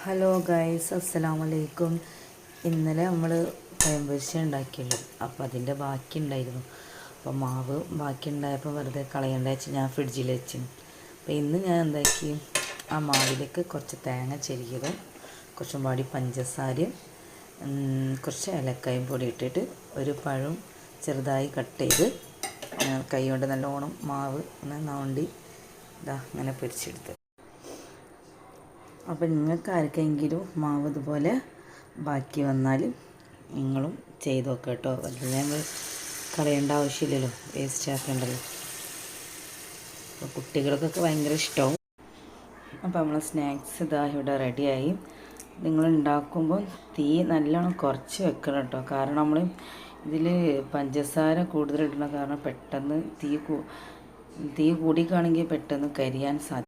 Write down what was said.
Hello guys, അസ്സലാമലൈക്കും. ഇന്നലെ നമ്മൾ പഴംപൊരിച്ച ഉണ്ടാക്കിയുള്ളൂ. അപ്പോൾ അതിൻ്റെ ബാക്കി ഉണ്ടായിരുന്നു. അപ്പോൾ മാവ് ബാക്കി ഉണ്ടായപ്പോൾ വെറുതെ കളയണ്ട വെച്ച് ഞാൻ ഫ്രിഡ്ജിൽ വെച്ചു. അപ്പോൾ ഇന്ന് ഞാൻ എന്താക്കി, ആ മാവിലേക്ക് കുറച്ച് തേങ്ങ ചെരുകിയതും കുറച്ചും പാടി പഞ്ചസാരയും കുറച്ച് ഏലക്കായും പൊടി ഇട്ടിട്ട് ഒരു പഴം ചെറുതായി കട്ട് ചെയ്ത് കൈ കൊണ്ട് നല്ലോണം മാവ് നൗണ്ടി ഇതാ അങ്ങനെ പൊരിച്ചെടുത്ത്. അപ്പോൾ നിങ്ങൾക്ക് ആർക്കെങ്കിലും മാവ് ഇതുപോലെ ബാക്കി വന്നാൽ നിങ്ങളും ചെയ്ത് നോക്കുക കേട്ടോ. വെറുതെ നമ്മൾ കളയേണ്ട ആവശ്യമില്ലല്ലോ, വേസ്റ്റ് ആക്കേണ്ടല്ലോ. അപ്പോൾ കുട്ടികൾക്കൊക്കെ ഭയങ്കര ഇഷ്ടമാവും. അപ്പോൾ നമ്മൾ സ്നാക്സ് ഇതാ ഇവിടെ റെഡിയായി. നിങ്ങൾ ഉണ്ടാക്കുമ്പോൾ തീ നല്ലോണം കുറച്ച് വെക്കണം കേട്ടോ. കാരണം നമ്മൾ ഇതിൽ പഞ്ചസാര കൂടുതൽ ഇടുന്ന കാരണം പെട്ടെന്ന് തീ കൂടിക്കാണെങ്കിൽ പെട്ടെന്ന് കരിയാൻ സാധ്യത.